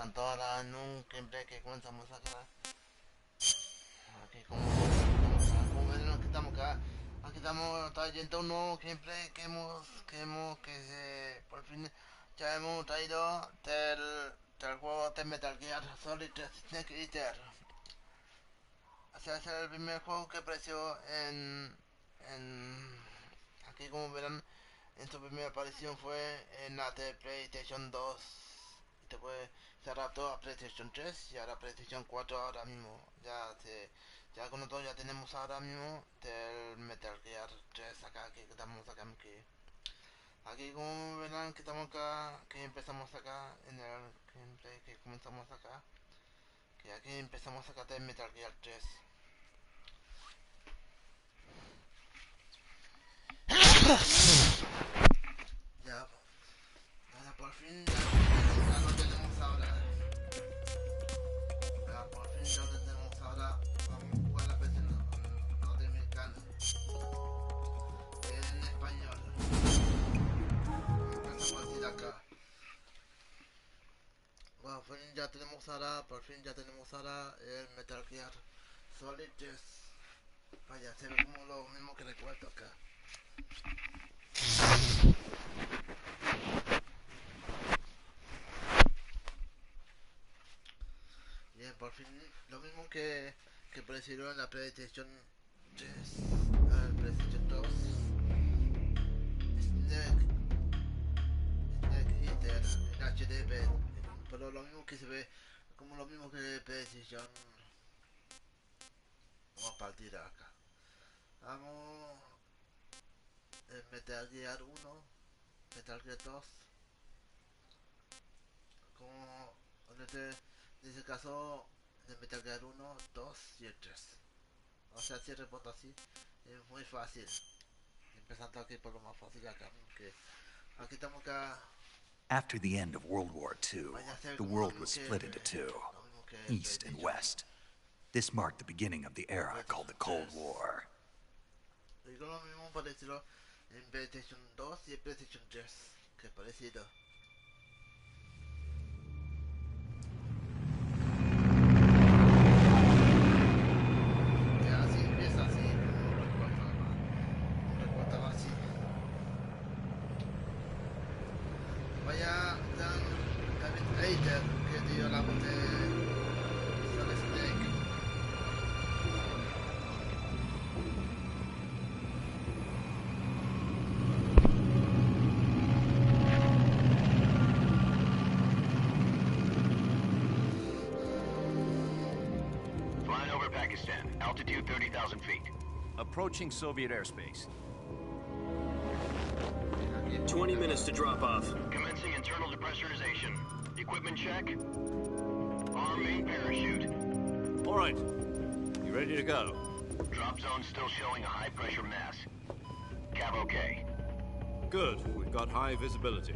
tanto ahora en un gameplay que comenzamos acá. Aquí como ven, aquí estamos acá. Aquí estamos trayendo un nuevo gameplay que por fin ya hemos traído del juego de Metal Gear Solid Snake Eater. O sea, es el primer juego que apareció en aquí como verán, en su primera aparición fue en la de PlayStation 2. Y después se adaptó a PlayStation 3 y ahora PlayStation 4 ahora mismo. Ya con nosotros ya tenemos ahora mismo del Metal Gear 3 acá, que estamos acá aquí como verán que estamos acá, que empezamos acá en el gameplay que comenzamos acá. Que aquí empezamos acá del Metal Gear 3. Ya, por fin ya lo tenemos ahora. Ya por fin ya lo tenemos ahora. Vamos a jugar la versión norteamericana en español. Empezamos así de acá. Bueno, por fin ya tenemos ahora el Metal Gear Solid 3. Vaya, se ve como lo mismo que recuerdo acá. Bien, por fin lo mismo que apareció en la PlayStation 3, PlayStation 2. Snake Eater en HD, pero lo mismo que se ve como lo mismo que PlayStation. Vamos a partir acá. Vamos en Metal Gear 1, Metal Gear 2, como en ese caso de Metal Gear 1, 2 y el 3. O sea, si reporto así, es muy fácil. Empezando aquí por lo más fácil acá, que aquí estamos acá. After the end of World War II, the world was split into two, East and West. This marked the beginning of the era called the Cold War. Y lo mismo parecido en PlayStation 2 y PlayStation 3, que parecido. Altitude 30,000 feet. Approaching Soviet airspace. 20 minutes to drop off. Commencing internal depressurization. Equipment check. Arm main parachute. All right. You ready to go? Drop zone still showing a high pressure mass. Cav okay. Good. We've got high visibility.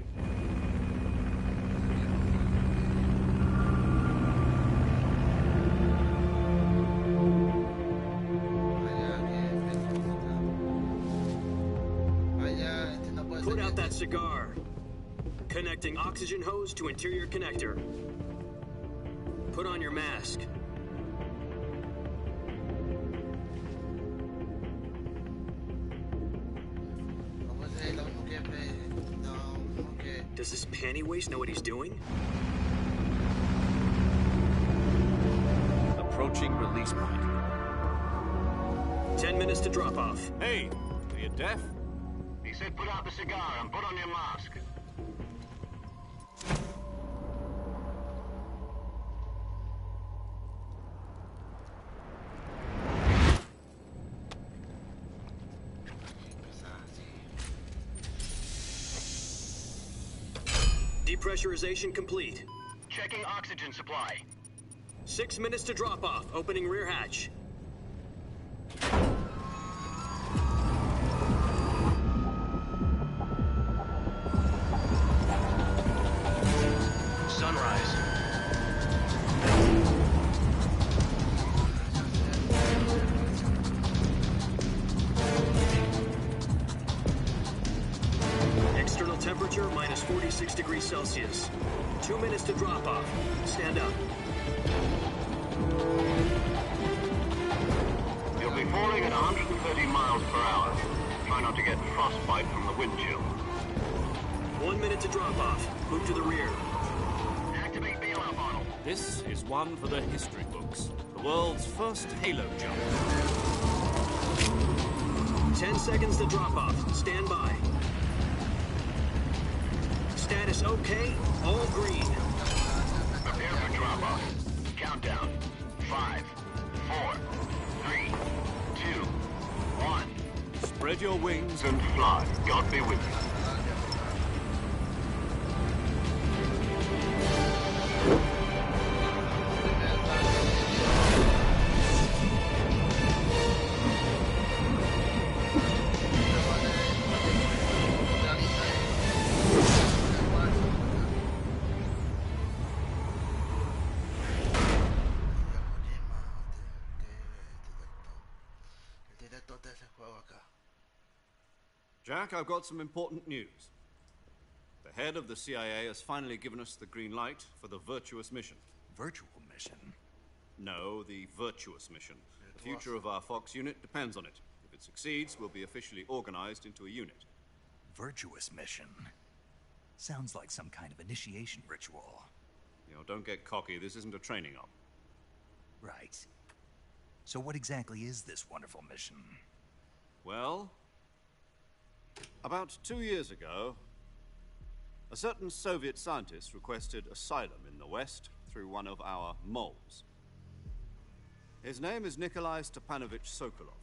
Put out that cigar. Connecting oxygen hose to interior connector. Put on your mask. Does this panty waste know what he's doing? Approaching release point. 10 minutes to drop off. Hey, are you deaf? He said put out the cigar and put on your mask. Depressurization complete. Checking oxygen supply. 6 minutes to drop off. Opening rear hatch. Sunrise. External temperature minus 46 degrees Celsius. 2 minutes minutes to drop off. Stand up. You'll be falling at 130 miles per hour. Try not to get frostbite from the wind chill. 1 minute to drop off. Move to the rear. Activate bailout model. This is one for the history books. The world's first Halo jump. 10 seconds to drop off. Stand by. Status okay. All green. Prepare for drop off. Countdown. 5, 4, 3, 2, 1. Spread your wings And fly. God be with you. Jack, I've got some important news. The head of the CIA has finally given us the green light for the virtuous mission. Virtual mission? No, the virtuous mission. The future of our Fox unit depends on it. If it succeeds, we'll be officially organized into a unit. Virtuous mission? Sounds like some kind of initiation ritual. You know, don't get cocky. This isn't a training op. Right. So what exactly is this wonderful mission? Well, about 2 years ago, a certain Soviet scientist requested asylum in the West through one of our moles. His name is Nikolai Stepanovich Sokolov.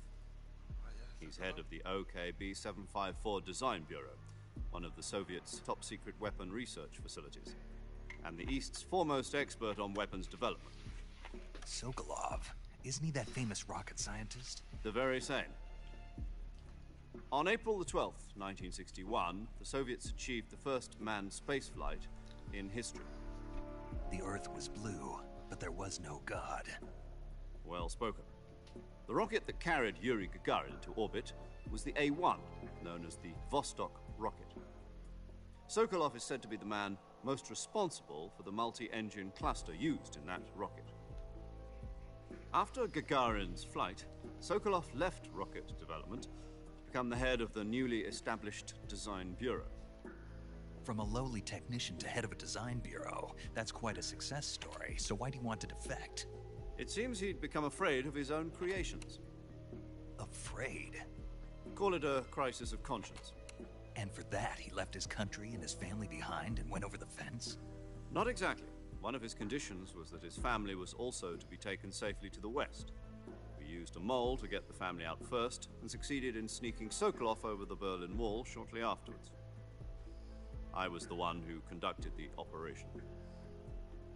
He's head of the OKB-754 Design Bureau, one of the Soviets' top-secret weapon research facilities, and the East's foremost expert on weapons development. Sokolov? Isn't he that famous rocket scientist? The very same. On April the 12th, 1961, the Soviets achieved the first manned spaceflight in history. The Earth was blue, but there was no God. Well spoken. The rocket that carried Yuri Gagarin to orbit was the A-1, known as the Vostok rocket. Sokolov is said to be the man most responsible for the multi-engine cluster used in that rocket. After Gagarin's flight, Sokolov left rocket development to become the head of the newly established Design Bureau. From a lowly technician to head of a design bureau, that's quite a success story, so why do you want to defect? It seems he'd become afraid of his own creations. Afraid? Call it a crisis of conscience. And for that, he left his country and his family behind and went over the fence? Not exactly. One of his conditions was that his family was also to be taken safely to the West. We used a mole to get the family out first and succeeded in sneaking Sokolov over the Berlin Wall shortly afterwards. I was the one who conducted the operation.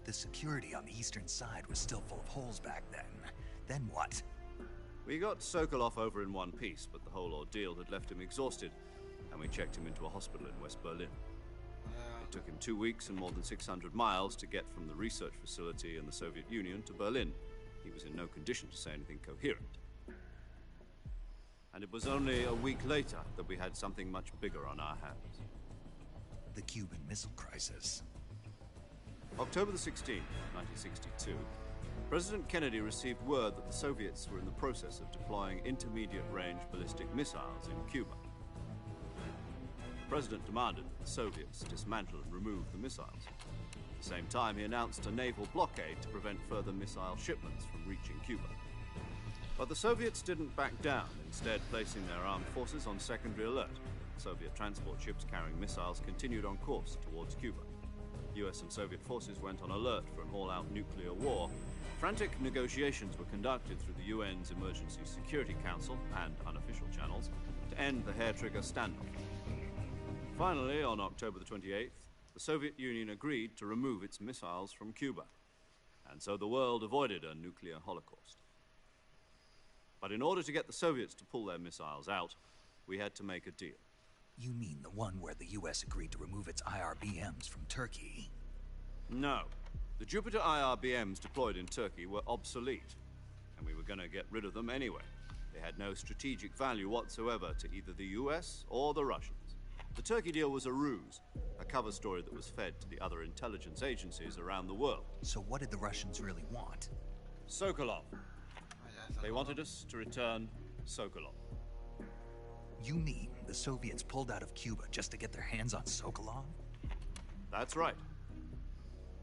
The security on the eastern side was still full of holes back then. Then what? We got Sokolov over in one piece, but the whole ordeal had left him exhausted, and we checked him into a hospital in West Berlin. It took him 2 weeks and more than 600 miles to get from the research facility in the Soviet Union to Berlin. He was in no condition to say anything coherent. And it was only a week later that we had something much bigger on our hands. The Cuban Missile Crisis. October the 16th, 1962, President Kennedy received word that the Soviets were in the process of deploying intermediate-range ballistic missiles in Cuba. The President demanded that the Soviets dismantle and remove the missiles. At the same time, he announced a naval blockade to prevent further missile shipments from reaching Cuba. But the Soviets didn't back down, instead placing their armed forces on secondary alert. Soviet transport ships carrying missiles continued on course towards Cuba. US and Soviet forces went on alert for an all-out nuclear war. Frantic negotiations were conducted through the UN's Emergency Security Council and unofficial channels to end the hair-trigger standoff. Finally, on October the 28th, the Soviet Union agreed to remove its missiles from Cuba, and so the world avoided a nuclear holocaust. But in order to get the Soviets to pull their missiles out, we had to make a deal. You mean the one where the US agreed to remove its IRBMs from Turkey? No. The Jupiter IRBMs deployed in Turkey were obsolete, and we were going to get rid of them anyway. They had no strategic value whatsoever to either the US or the Russians. The Turkey deal was a ruse. a cover story that was fed to the other intelligence agencies around the world. So what did the Russians really want? Sokolov. They wanted us to return Sokolov. You mean the Soviets pulled out of Cuba just to get their hands on Sokolov? That's right.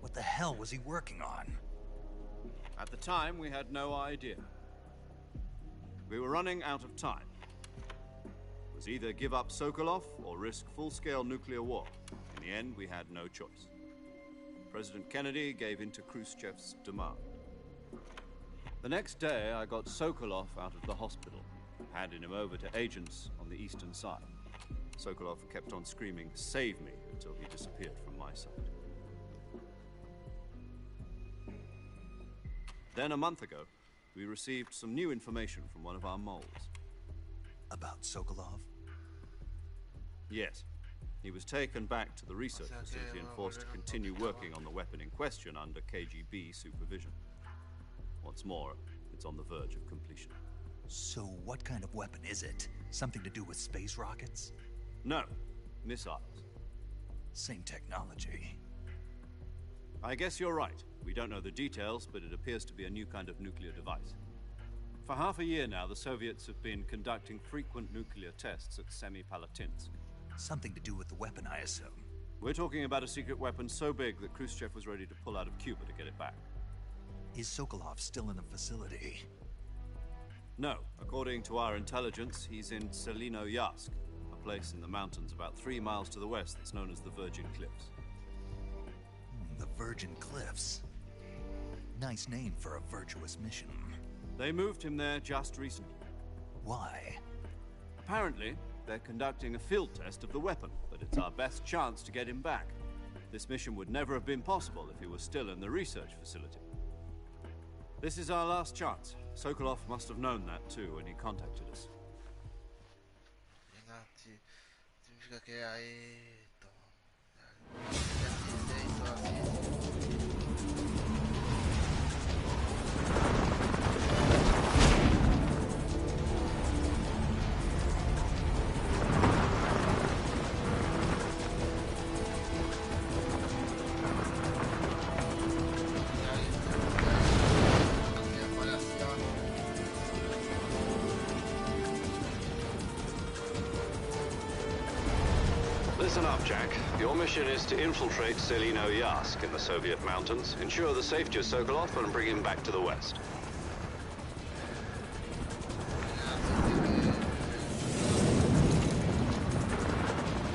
What the hell was he working on? At the time, we had no idea. We were running out of time. It was either give up Sokolov or risk full-scale nuclear war. In the end, we had no choice. President Kennedy gave in to Khrushchev's demand. The next day, I got Sokolov out of the hospital, handed him over to agents on the eastern side. Sokolov kept on screaming, "Save me," until he disappeared from my sight. Then, a month ago, we received some new information from one of our moles. About Sokolov? Yes. He was taken back to the research facility and forced to continue working on the weapon in question under KGB supervision. Once more, it's on the verge of completion. So what kind of weapon is it? Something to do with space rockets? No. Missiles. Same technology. I guess you're right. We don't know the details, but it appears to be a new kind of nuclear device. For half a year now, the Soviets have been conducting frequent nuclear tests at Semipalatinsk. Something to do with the weapon, I assume. We're talking about a secret weapon so big that Khrushchev was ready to pull out of Cuba to get it back. Is Sokolov still in the facility? No. According to our intelligence, he's in Selinoyarsk, a place in the mountains about 3 miles to the west that's known as the Virgin Cliffs. The Virgin Cliffs. Nice name for a virtuous mission. They moved him there just recently. Why? Apparently, they're conducting a field test of the weapon, but it's our best chance to get him back. This mission would never have been possible if he was still in the research facility. This is our last chance. Sokolov must have known that too when he contacted us. Significa que hay Listen up, Jack. Your mission is to infiltrate Selinoyarsk in the Soviet mountains, ensure the safety of Sokolov, and bring him back to the West.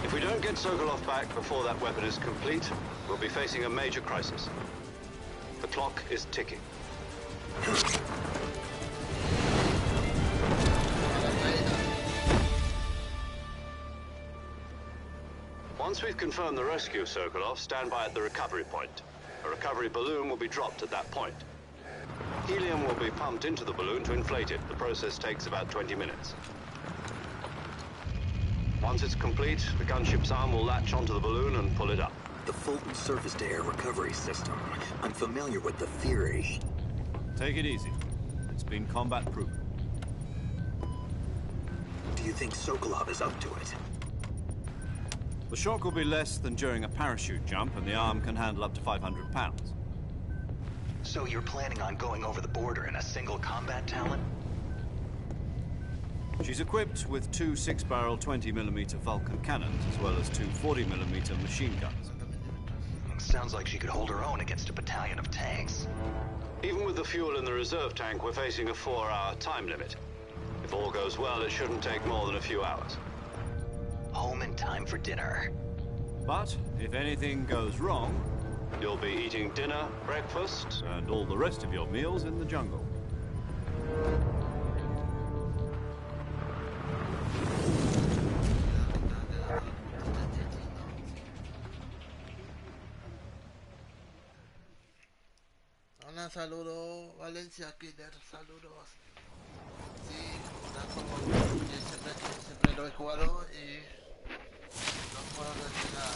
If we don't get Sokolov back before that weapon is complete, we'll be facing a major crisis. The clock is ticking. Once we've confirmed the rescue of Sokolov, stand by at the recovery point. A recovery balloon will be dropped at that point. Helium will be pumped into the balloon to inflate it. The process takes about 20 minutes. Once it's complete, the gunship's arm will latch onto the balloon and pull it up. The Fulton surface-to-air recovery system. I'm familiar with the theory. Take it easy. It's been combat-proven. Do you think Sokolov is up to it? The shock will be less than during a parachute jump, and the arm can handle up to 500 pounds. So you're planning on going over the border in a single combat talon? She's equipped with 2 6-barrel 20mm Vulcan cannons, as well as 2 40mm machine guns. Sounds like she could hold her own against a battalion of tanks. Even with the fuel in the reserve tank, we're facing a 4-hour time limit. If all goes well, it shouldn't take more than a few hours. Home in time for dinner. But if anything goes wrong, You'll be eating dinner, breakfast, and all the rest of your meals in the jungle. Hola, saludos, Valencia Killer, saludos. Sí, como siempre lo he jugado y los juegos de la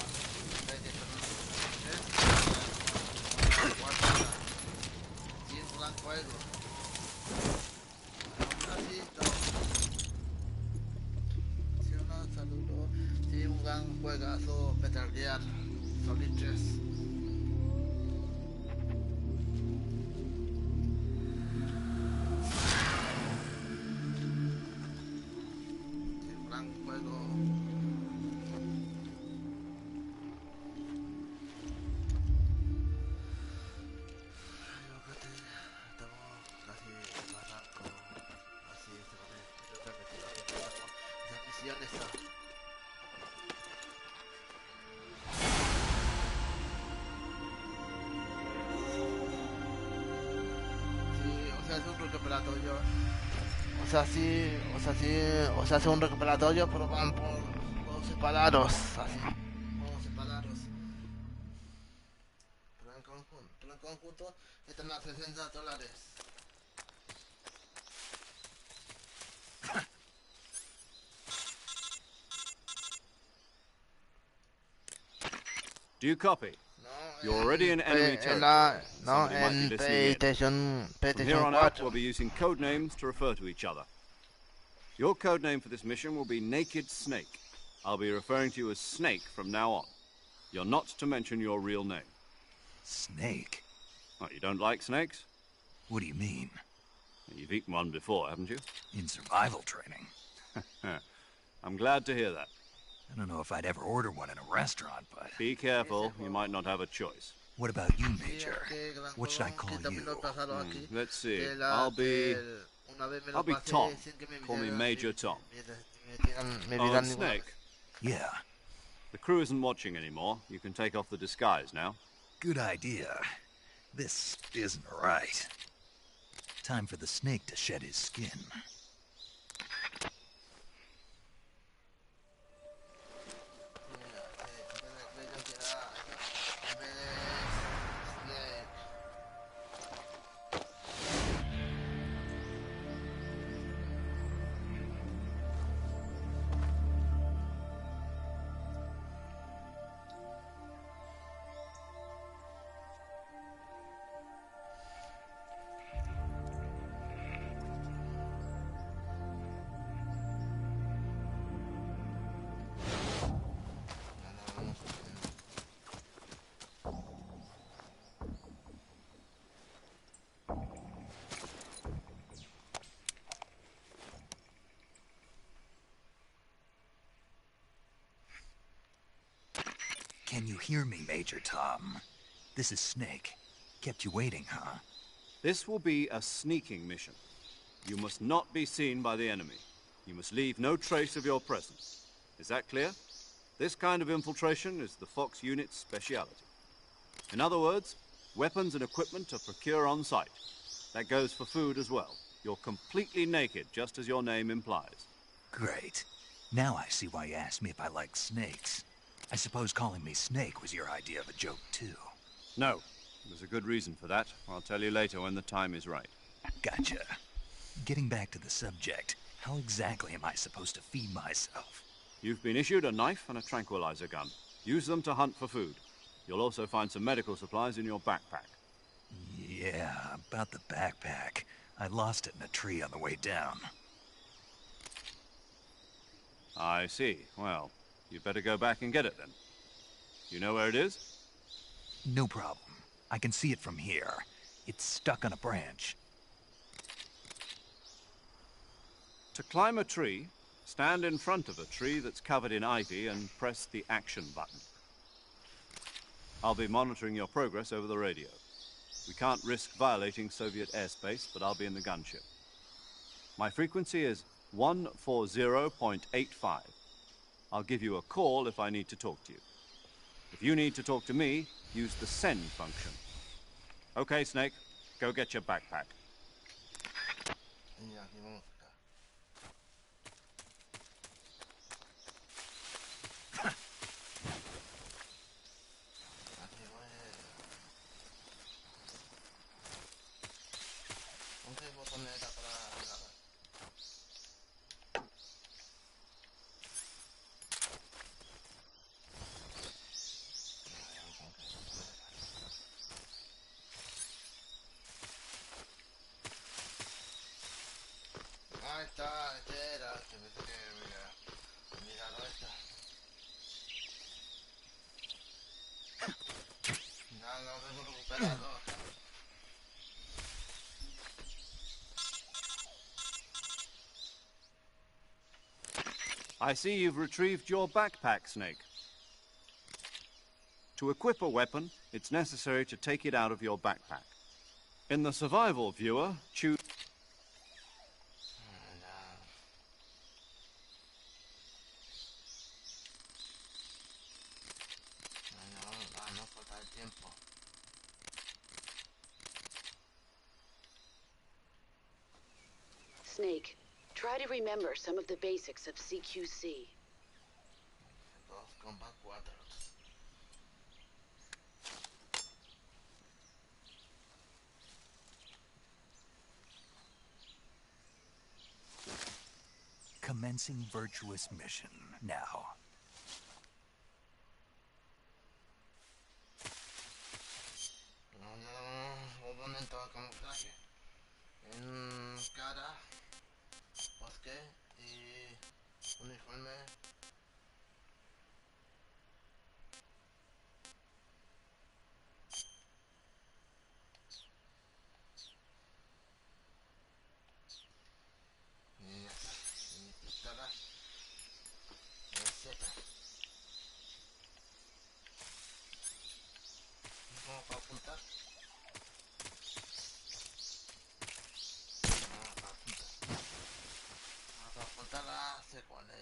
PlayStation 3 sí, un gran juego. Sí, un gran juegazo, Metal pelear solitres. El gran juego. Yo creo que estamos casi barranco. Así se pone. Yo creo que esa misión está. Es un recuperatorio, o sea, hace un recuperatorio, pero van por separados, así, por separados, pero en conjunto están a $60. Do you copy? No, You're already in enemy territory. No, Somebody might be en listening in. From here PlayStation on out, 4. we'll be using code names to refer to each other. Your code name for this mission will be Naked Snake. I'll be referring to you as Snake from now on. You're not to mention your real name. Snake? Oh, you don't like snakes? What do you mean? You've eaten one before, haven't you? In survival training. I'm glad to hear that. I don't know if I'd ever order one in a restaurant, but... Be careful, you might not have a choice. What about you, Major? What should I call you? Let's see. I'll be Tom. Call me Major Tom. Oh, and Snake. Yeah. The crew isn't watching anymore. You can take off the disguise now. Good idea. This isn't right. Time for the snake to shed his skin. Can you hear me, Major Tom? This is Snake. Kept you waiting, huh? This will be a sneaking mission. You must not be seen by the enemy. You must leave no trace of your presence. Is that clear? This kind of infiltration is the Fox unit's speciality. In other words, weapons and equipment are procured on site. That goes for food as well. You're completely naked, just as your name implies. Great. Now I see why you asked me if I like snakes. I suppose calling me Snake was your idea of a joke, too. No. There's a good reason for that. I'll tell you later when the time is right. Gotcha. Getting back to the subject, how exactly am I supposed to feed myself? You've been issued a knife and a tranquilizer gun. Use them to hunt for food. You'll also find some medical supplies in your backpack. Yeah, about the backpack. I lost it in a tree on the way down. I see. Well, you'd better go back and get it then. You know where it is? No problem. I can see it from here. It's stuck on a branch. To climb a tree, stand in front of a tree that's covered in ivy and press the action button. I'll be monitoring your progress over the radio. We can't risk violating Soviet airspace, but I'll be in the gunship. My frequency is 140.85. I'll give you a call if I need to talk to you. If you need to talk to me, use the send function. Okay, Snake, go get your backpack. Ahí está, este era, que me tenía que mirar esto. lo tengo recuperado. I see you've retrieved your backpack, Snake. To equip a weapon, it's necessary to take it out of your backpack. In the survival viewer, choose... No falta el tiempo. Snake, try to remember some of the basics of CQC. Dos combat quarters. Commencing virtuous mission now. Momento de camuflaje. En cara, bosque y uniforme. Y ya está. Y pistola. Z. ¿Cómo para apuntar? Para apuntar sé cuál es.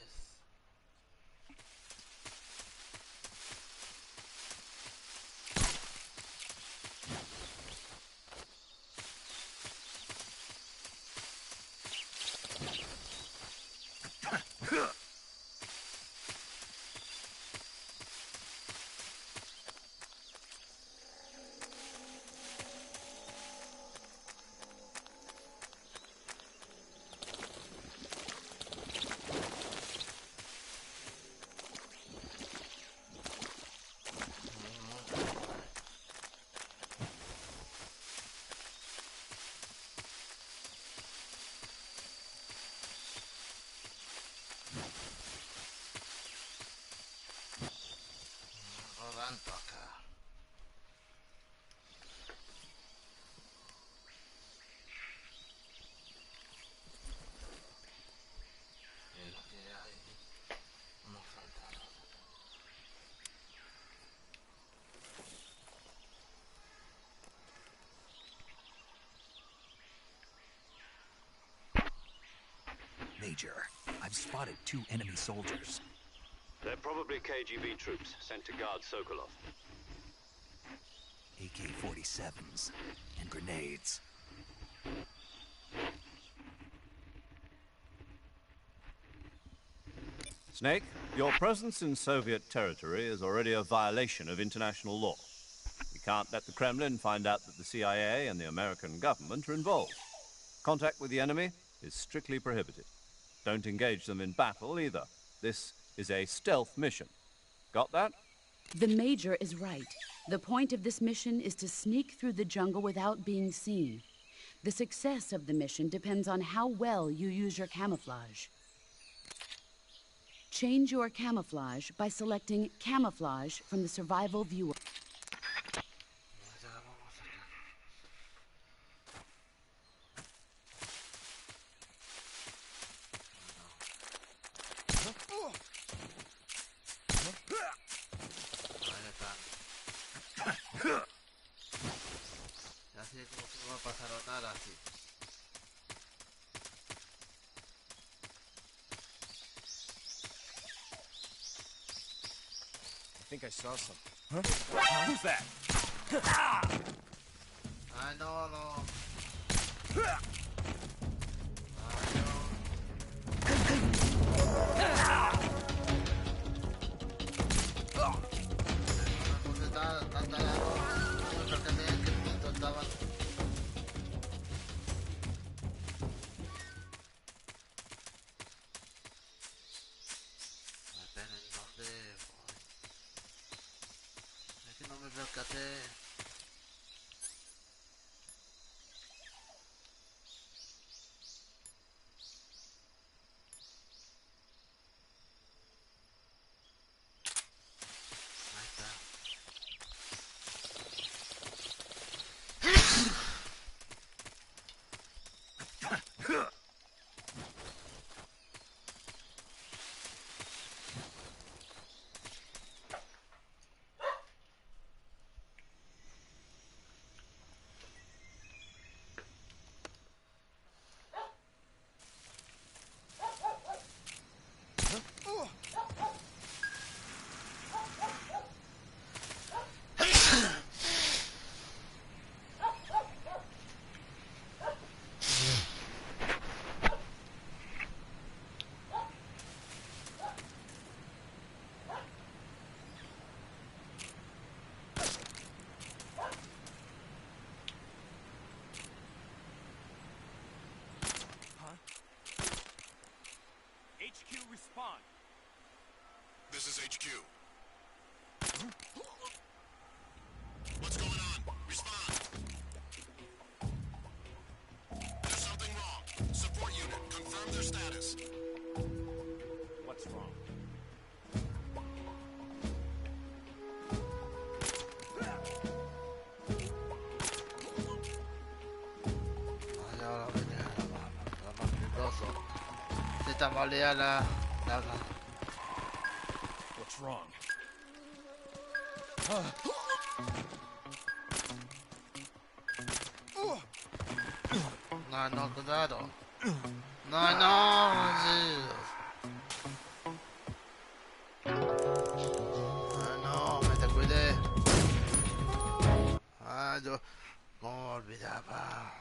Rodando acá. En lo que hay nos falta. Major, I've spotted 2 enemy soldiers. They're probably KGB troops sent to guard Sokolov. AK-47s and grenades. Snake, your presence in Soviet territory is already a violation of international law. We can't let the Kremlin find out that the CIA and the American government are involved. Contact with the enemy is strictly prohibited. Don't engage them in battle either. This is a stealth mission. Got that? The Major is right. The point of this mission is to sneak through the jungle without being seen. The success of the mission depends on how well you use your camouflage. Change your camouflage by selecting Camouflage from the survival viewer. Así es como se va a pasar a otar así. I think I saw something. Huh? Who's that? Ay, no, no. HQ. What's going on? Respond. There's something wrong. Support unit, confirm their status. What's wrong? What's wrong? No, no, cuidado. No, no, Jesus. No, me te cuidé. Yo no olvidaba.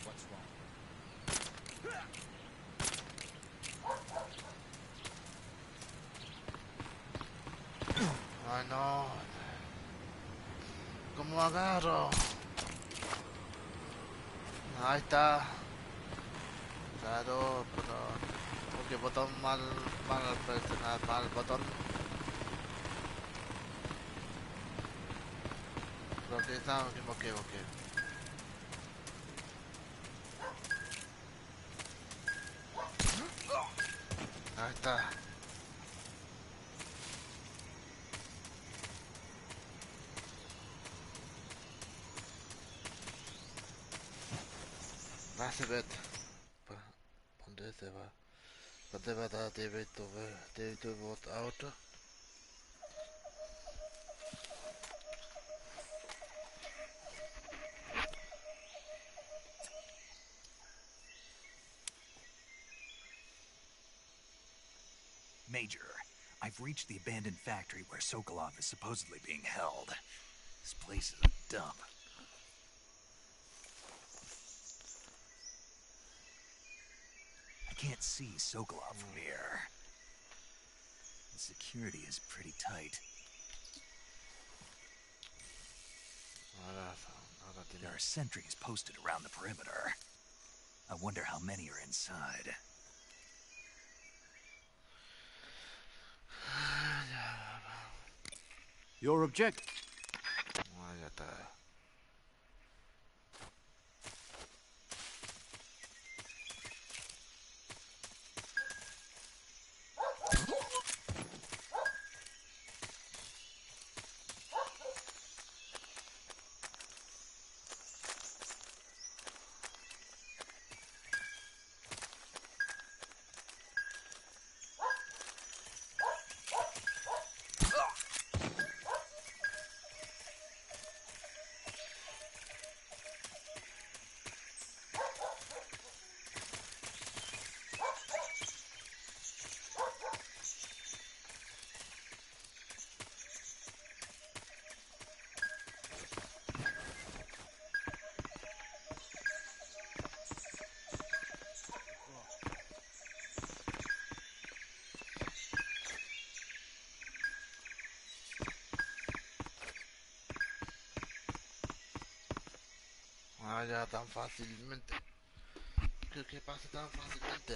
What's wrong? Ay, no. ¿Cómo agarro? Ahí está. Claro, pero... Porque botón mal presionar, mal botón. Creo que está, ok. Ahí está. That's it. ¿Dónde se va? ¿Dónde va a dar directo bot auto? Major, I've reached the abandoned factory where Sokolov is supposedly being held. This place is a dump. I can't see Sokolov from here. The security is pretty tight. There are sentries posted around the perimeter. I wonder how many are inside. Your object. Ya tan fácilmente. ¿Qué pasa tan fácilmente?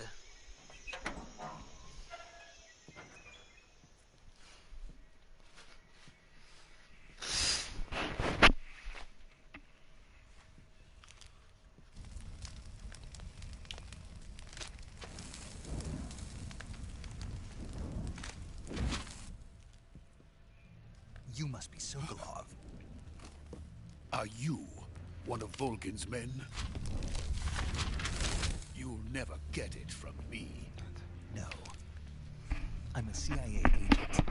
You must be Sokolov. Are you one of Volgin's men? You'll never get it from me. No. I'm a CIA agent.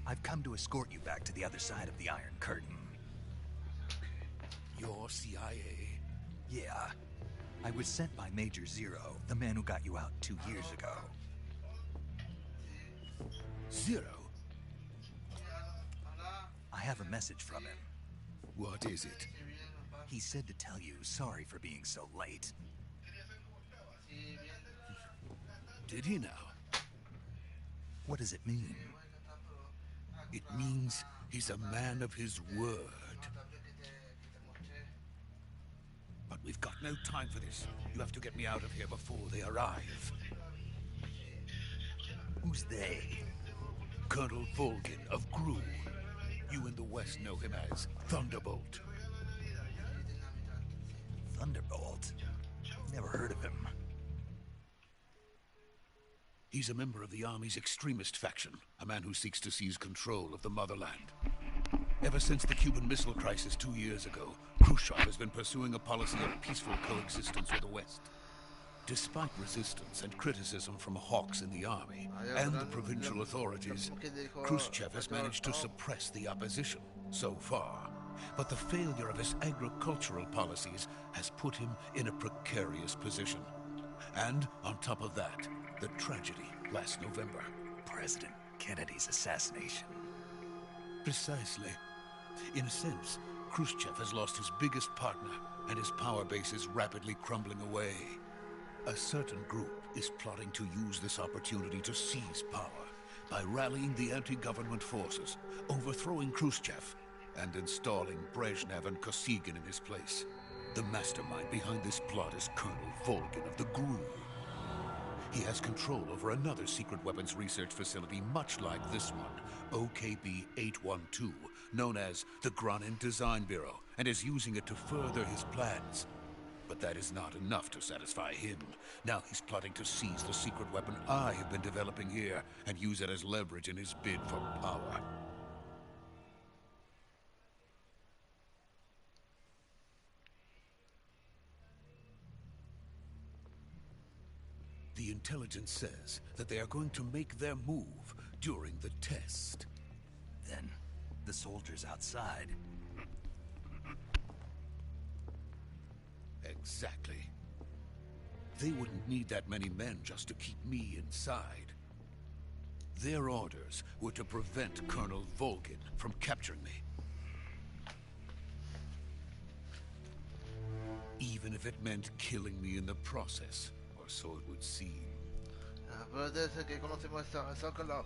I've come to escort you back to the other side of the Iron Curtain. You're CIA? Yeah. I was sent by Major Zero, the man who got you out 2 years ago. Zero? I have a message from him. What is it? He said to tell you sorry for being so late. Did he now? What does it mean? It means he's a man of his word. But we've got no time for this. You have to get me out of here before they arrive. Who's they? Colonel Volgin of Gru. You in the West know him as Thunderbolt. Thunderbolt? Never heard of him. He's a member of the Army's extremist faction, a man who seeks to seize control of the motherland. Ever since the Cuban Missile Crisis 2 years ago, Khrushchev has been pursuing a policy of peaceful coexistence with the West. Despite resistance and criticism from hawks in the army and the provincial authorities, Khrushchev has managed to suppress the opposition so far. But the failure of his agricultural policies has put him in a precarious position. And on top of that, the tragedy last November. President Kennedy's assassination. Precisely. In a sense, Khrushchev has lost his biggest partner, and his power base is rapidly crumbling away. A certain group is plotting to use this opportunity to seize power by rallying the anti-government forces, overthrowing Khrushchev, and installing Brezhnev and Kosygin in his place. The mastermind behind this plot is Colonel Volgin of the Gru. He has control over another secret weapons research facility much like this one, OKB-812, known as the Granin Design Bureau, and is using it to further his plans. But that is not enough to satisfy him. Now he's plotting to seize the secret weapon I have been developing here and use it as leverage in his bid for power. The intelligence says that they are going to make their move during the test. Then, the soldiers outside. Exactly. They wouldn't need that many men just to keep me inside. Their orders were to prevent Colonel Volgin from capturing me. Even if it meant killing me in the process. Or so it would seem. Pero desde que conocemos a Sokolov,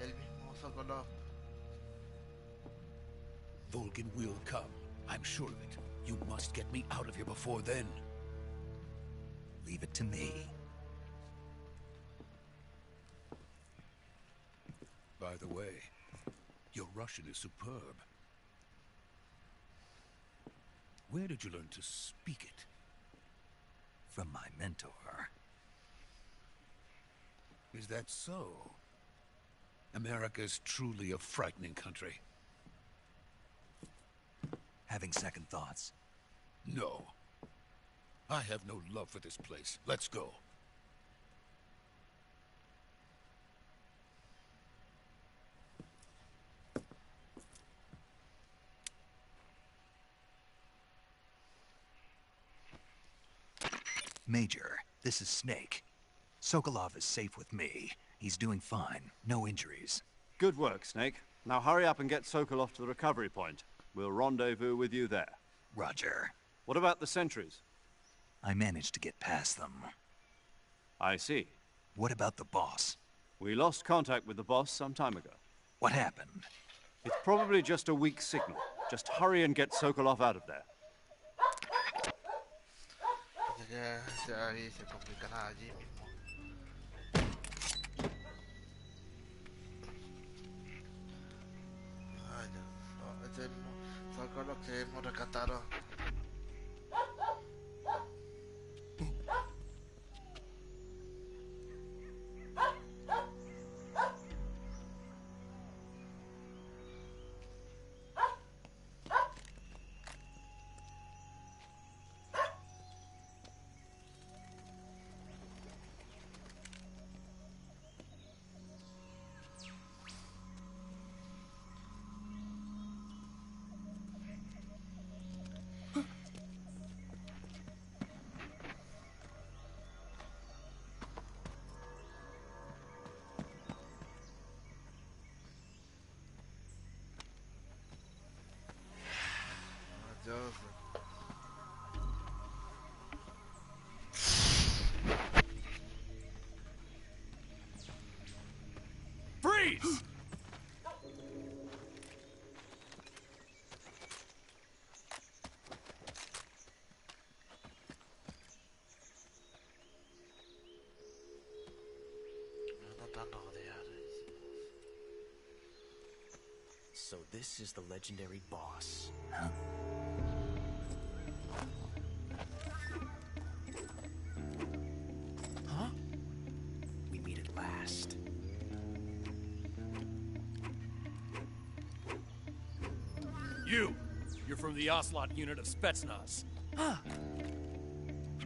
el mismo Sokolov. Volgin will come. I'm sure of it. You must get me out of here before then. Leave it to me. By the way, your Russian is superb. Where did you learn to speak it? From my mentor. Is that so? America is truly a frightening country. Having second thoughts? No. I have no love for this place. Let's go. Major, this is Snake. Sokolov is safe with me. He's doing fine. No injuries. Good work, Snake. Now hurry up and get Sokolov to the recovery point. We'll rendezvous with you there. Roger. What about the sentries? I managed to get past them. I see. What about the boss? We lost contact with the boss some time ago. What happened? It's probably just a weak signal. Just hurry and get Sokolov out of there. Ahí se complicará allí mismo. Ay, no, ese son con los que hemos rescatado. Jeez. So this is the legendary boss. Huh? Huh? We meet at last. You're from the Ocelot unit of Spetsnaz. Huh.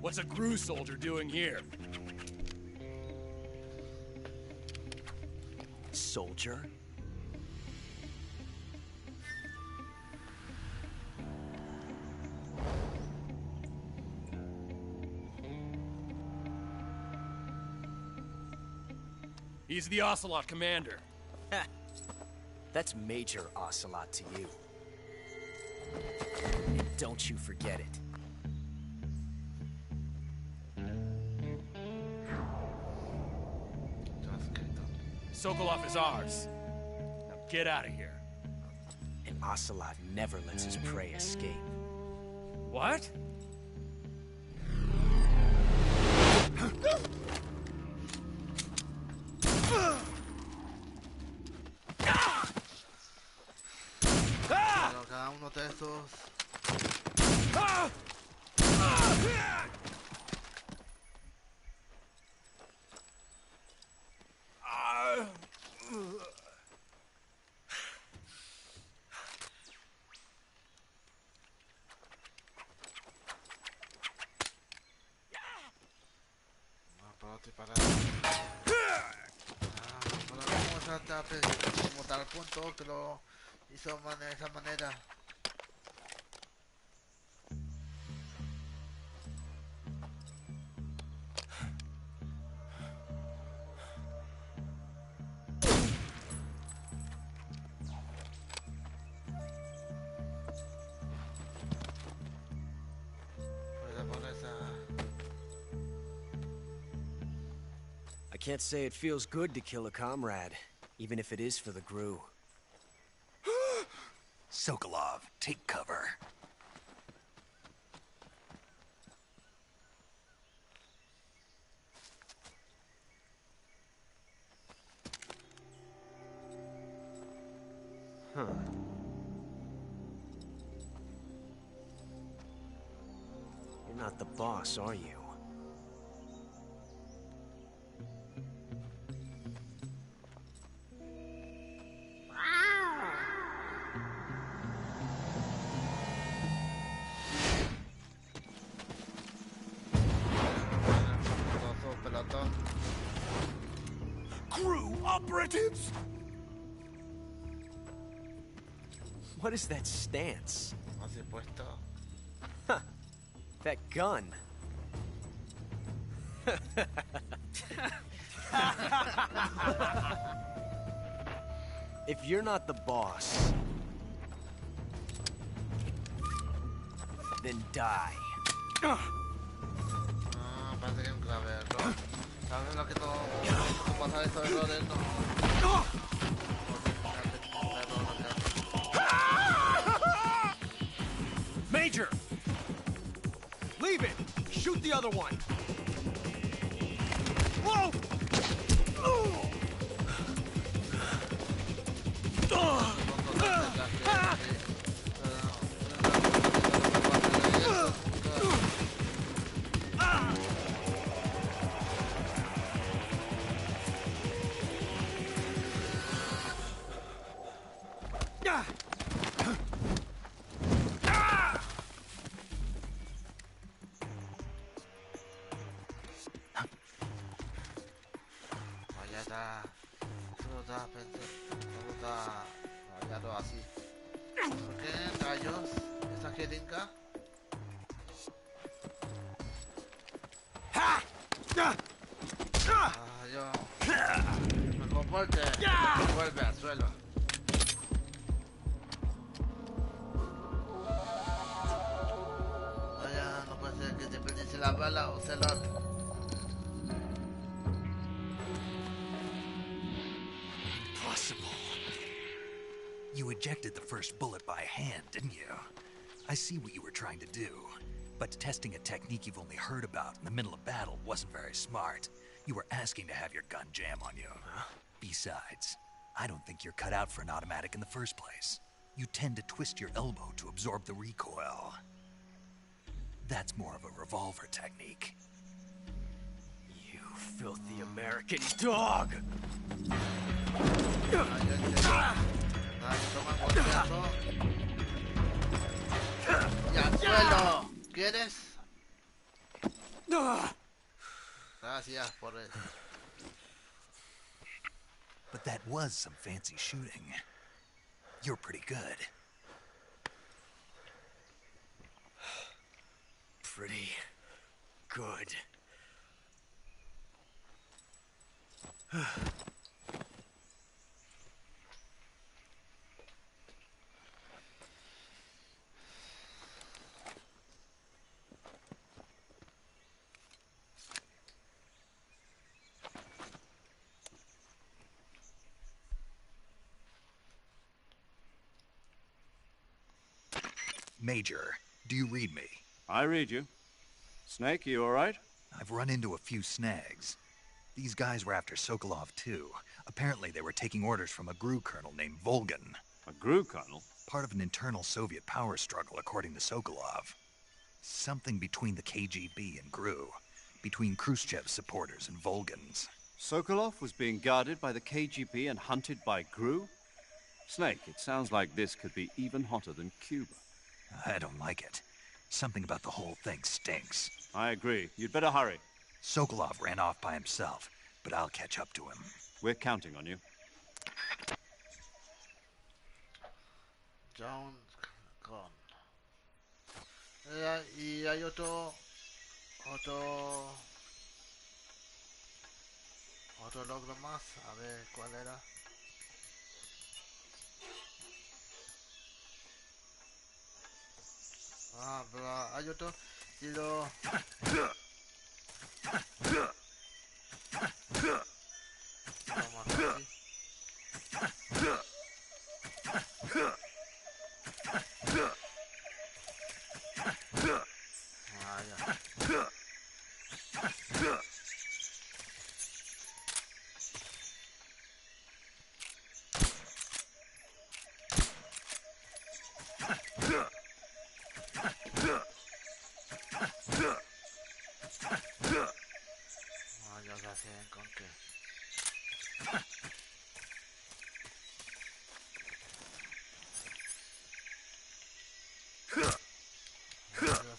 What's a GRU soldier doing here? Soldier? He's the Ocelot commander. That's Major Ocelot to you. And don't you forget it. Sokolov is ours. Now get out of here. And Ocelot never lets his prey escape. What? Cada uno de esos. Como tal punto que lo hizo de esa manera. I can't say it feels good to kill a comrade, even if it is for the GRU. Sokolov, take cover. Huh. You're not the boss, are you? GRU operatives? What is that stance? Así puesto. Huh. That gun. If you're not the boss, then die. Parece que es un clave error. ¿Sabes lo que todo pasa estos errores? No. Major! Leave it! Shoot the other one! Whoa! Así. ¿Por qué rayos? ¿Esa jeringa? Yo. Mejor fuerte. Vuelve al suelo. Vaya, no puede ser que se perdiese la bala o se lo... Impossible. You ejected the first bullet by hand, didn't you? I see what you were trying to do, but testing a technique you've only heard about in the middle of battle wasn't very smart. You were asking to have your gun jam on you. Huh? Besides, I don't think you're cut out for an automatic in the first place. You tend to twist your elbow to absorb the recoil. That's more of a revolver technique. You filthy American dog! ¡Y al suelo! ¿Quieres? Gracias por eso. But that was some fancy shooting. You're pretty good. Pretty good. Major, do you read me? I read you. Snake, you all right? I've run into a few snags. These guys were after Sokolov too. Apparently they were taking orders from a GRU colonel named Volgan. A GRU colonel? Part of an internal Soviet power struggle, according to Sokolov. Something between the KGB and GRU. Between Khrushchev's supporters and Volgan's. Sokolov was being guarded by the KGB and hunted by GRU? Snake, it sounds like this could be even hotter than Cuba. I don't like it. Something about the whole thing stinks. I agree. You'd better hurry. Sokolov ran off by himself, but I'll catch up to him. We're counting on you. John Con. Y hay otro logro más. A ver cuál era. Ah, pero hay otro. Y lo... Vamos aquí. Ah, ya. ¿Con qué?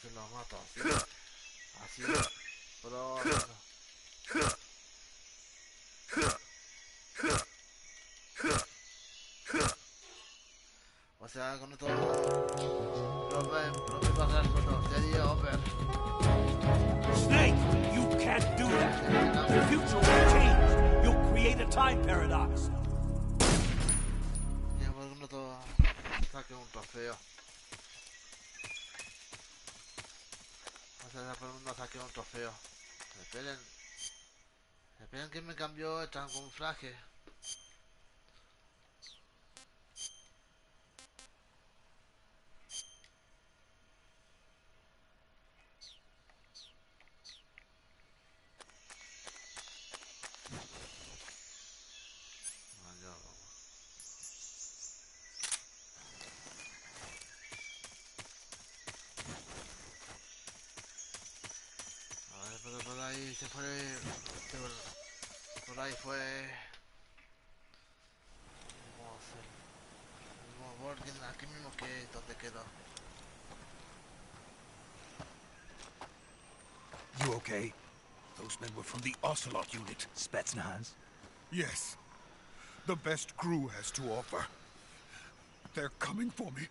Se lo mato así, pero o sea, con esto lo que pasa es con sería over. Snake, you can't do that. The future will change. You'll create a time paradox. Ya, pues uno todo saque un trofeo. O sea, por uno saque un trofeo. Esperen que me cambió el camuflaje. Por ahí se fue. Por ahí fue. Aquí mismo que donde quedó. You okay? Those men were from the Ocelot unit. Spetsnaz? Yes. The best GRU has to offer. They're coming for me.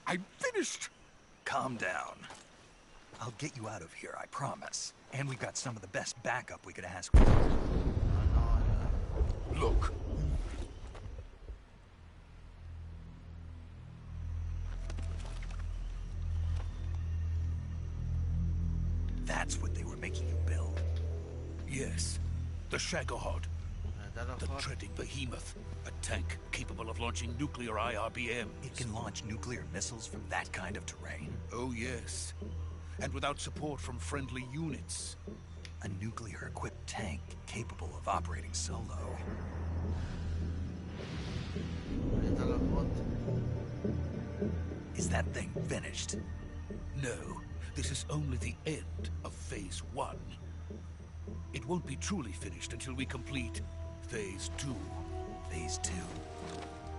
I'm finished! Calm down. I'll get you out of here, I promise. And we've got some of the best backup we could ask for. Look. That's what they were making you build. Yes. The Shagohod. The treading behemoth. A tank capable of launching nuclear IRBMs. It can launch nuclear missiles from that kind of terrain? Oh, yes. And without support from friendly units. A nuclear-equipped tank capable of operating solo. Is that thing finished? No, this is only the end of Phase 1. It won't be truly finished until we complete Phase 2. Phase 2?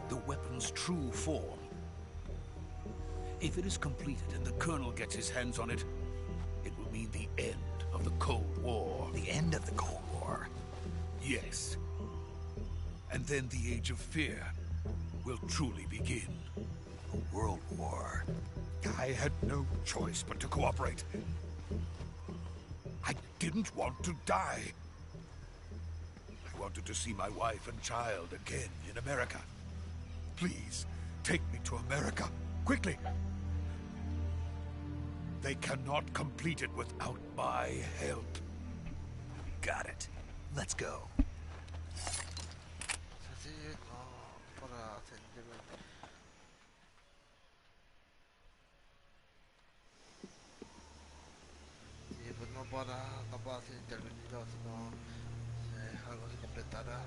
The weapon's true form. If it is completed and the Colonel gets his hands on it, it will mean the end of the Cold War. The end of the Cold War? Yes. And then the Age of Fear will truly begin. A world war. I had no choice but to cooperate. I didn't want to die. I wanted to see my wife and child again in America. Please, take me to America, quickly. They cannot complete it without my help. Got it. Let's go. No puedo hacer intervenido, sino algo se completará.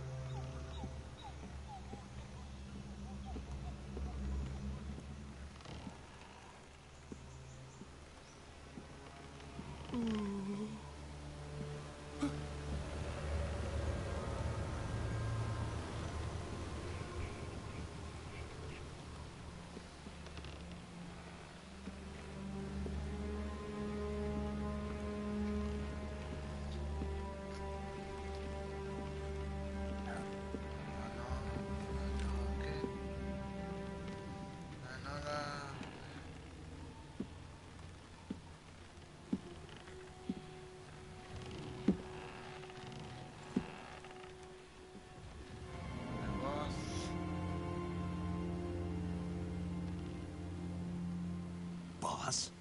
Boss?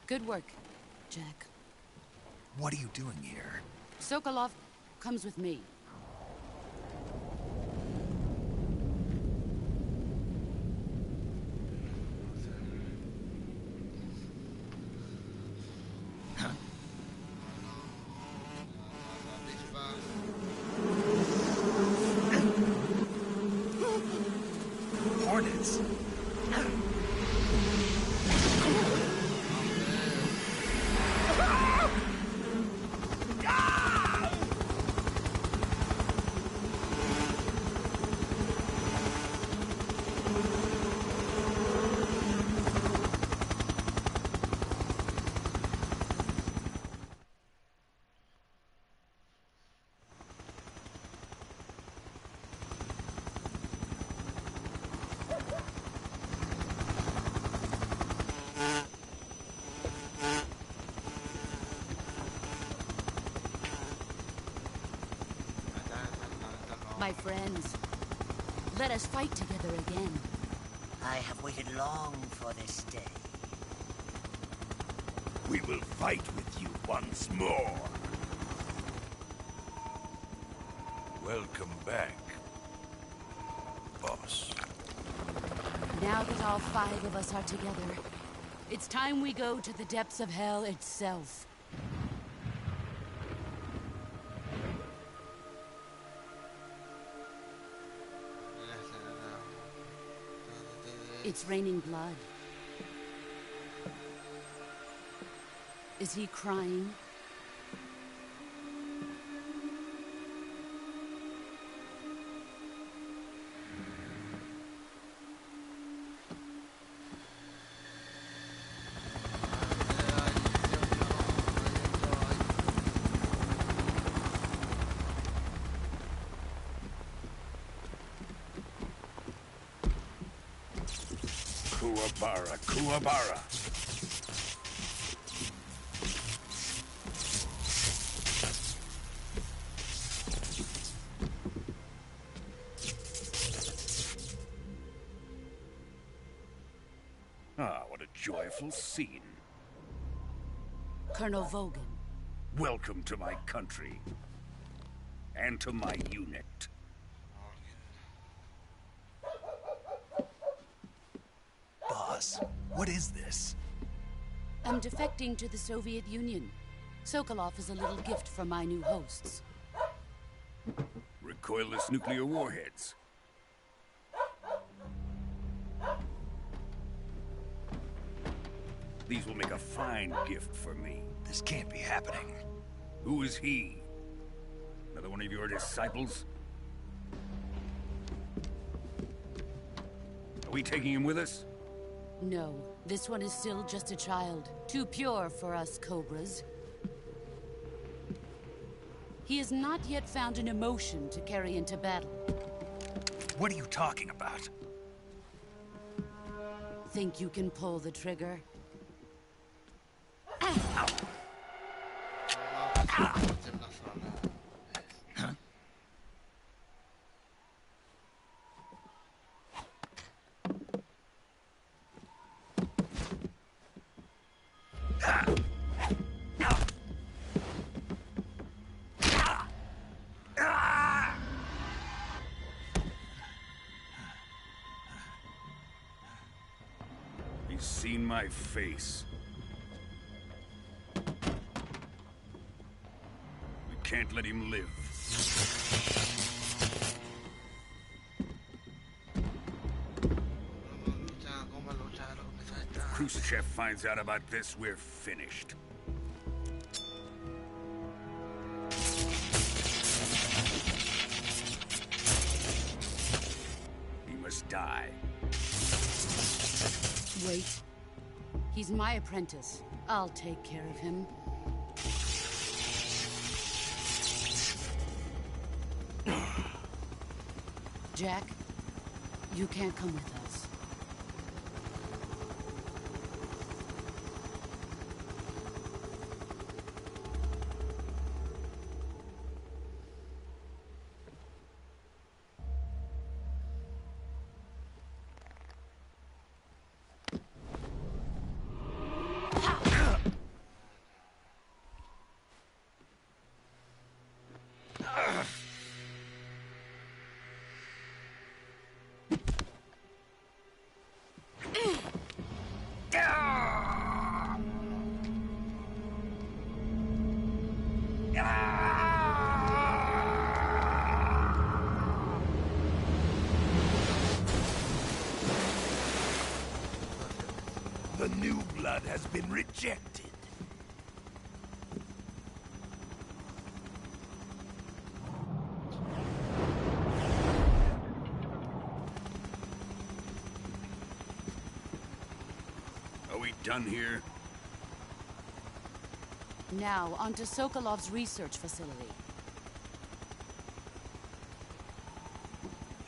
Good work, Jack. What are you doing here? Sokolov comes with me. Hornets? My friends, let us fight together again. I have waited long for this day. We will fight with you once more. Welcome back, boss. Now that all 5 of us are together, it's time we go to the depths of hell itself. It's raining blood. Is he crying? Kuwabara, Kuwabara. Ah, what a joyful scene. Colonel Vogan. Welcome to my country. And to my unit. Boss, what is this? I'm defecting to the Soviet Union. Sokolov is a little gift from my new hosts. Recoilless nuclear warheads. These will make a fine gift for me. This can't be happening. Who is he? Another one of your disciples? Are we taking him with us? No, this one is still just a child. Too pure for us Cobras. He has not yet found an emotion to carry into battle. What are you talking about? Think you can pull the trigger? He's seen my face. We can't let him live. If Khrushchev finds out about this, we're finished. He must die. Wait. He's my apprentice. I'll take care of him. Jack, you can't come with us. The new blood has been rejected. Are we done here? Now, onto Sokolov's research facility.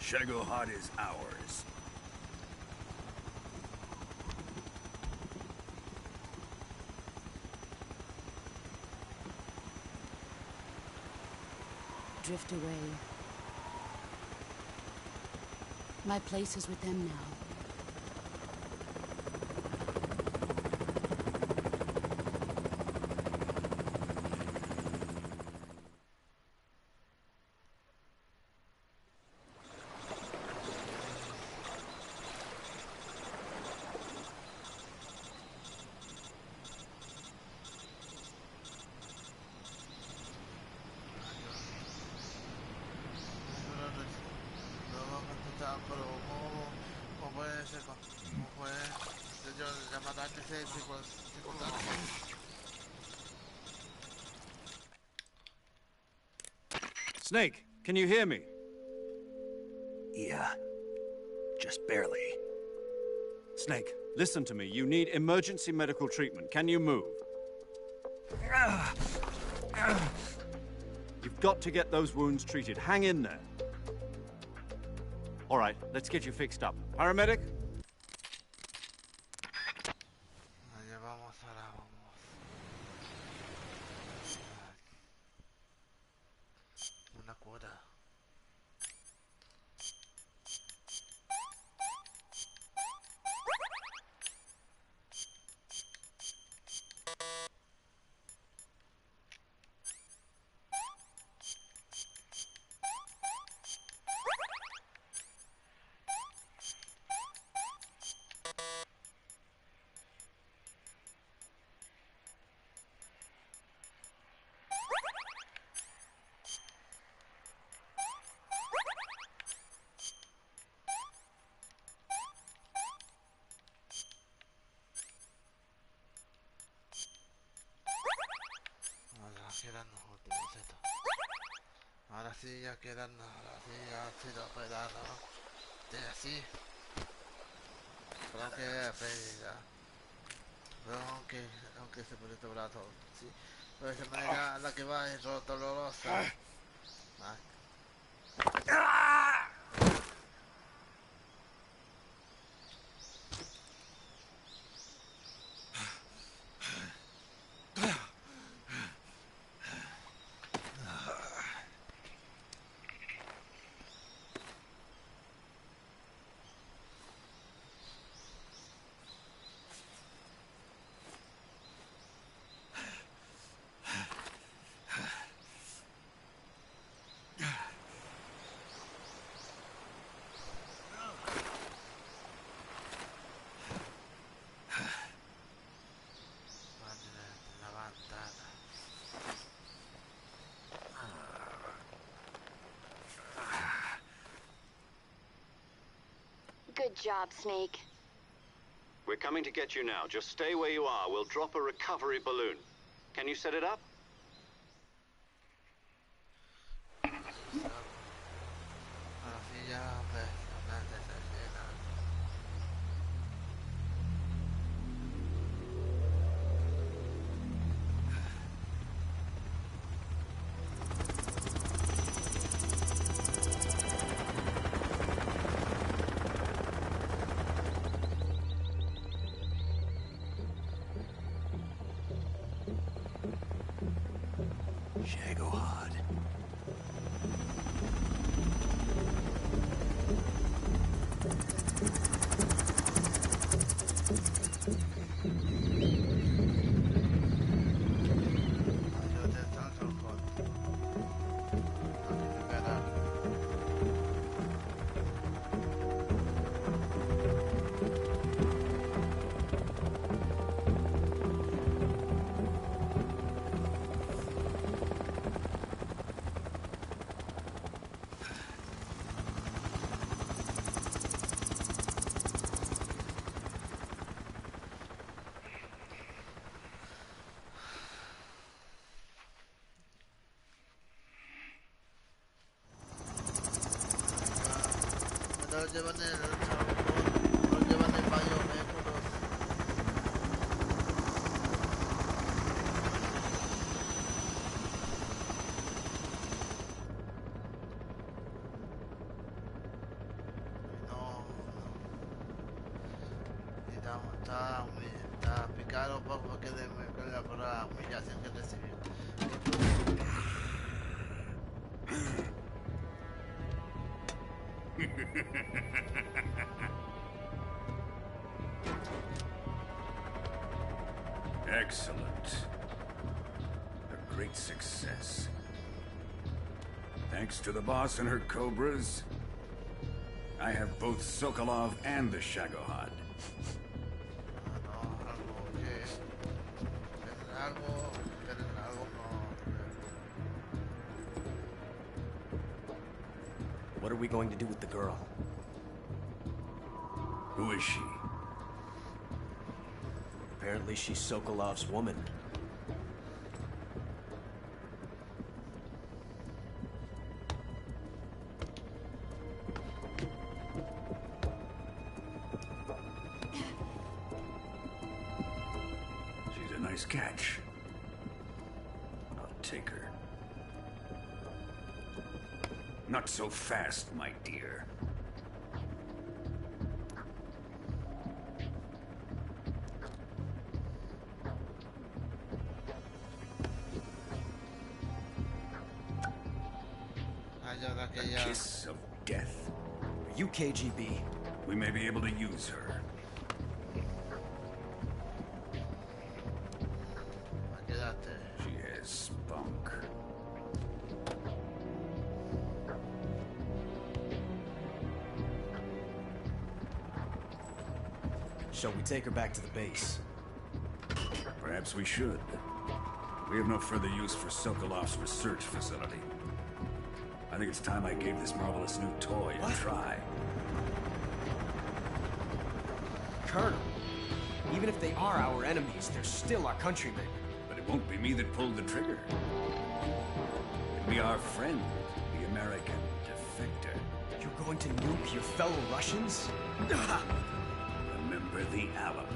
Shagohod is ours. Drift away. My place is with them now. Pero ¿cómo puede ser? ¿Cómo puede ser yo llamar a ese tipo de Snake, can you hear me? Yeah. Just barely. Snake, listen to me. You need emergency medical treatment. Can you move? You've got to get those wounds treated. Hang in there. All right, let's get you fixed up. Paramedic? Allá vamos, ahora vamos. Una cura. sí ya quedan, ahora sí ya se lo puede dar, ¿no? Sí, así. Para que Freddy ya. Pero aunque se puede doblar todo, sí. Pero de esa manera la que va es dolorosa. Good job, Snake. We're coming to get you now. Just stay where you are. We'll drop a recovery balloon. Can you set it up? Lo llevan en varios vehículos. Está picado un poco porque por la humillación que recibió. Excellent. A great success. Thanks to the boss and her cobras, I have both Sokolov and the Shagohod. What are we going to do with the girl? Who is she? Apparently she's Sokolov's woman. She's a nice catch. I'll take her. Not so fast, my dear. A kiss of death. Are you KGB? We may be able to use her. She has spunk. Shall we take her back to the base? Perhaps we should. We have no further use for Sokolov's research facility. I think it's time I gave this marvelous new toy a try. Colonel, even if they are our enemies, they're still our countrymen. But it won't be me that pulled the trigger. It'll be our friend, the American defector. You're going to nuke your fellow Russians? Remember the Alamo.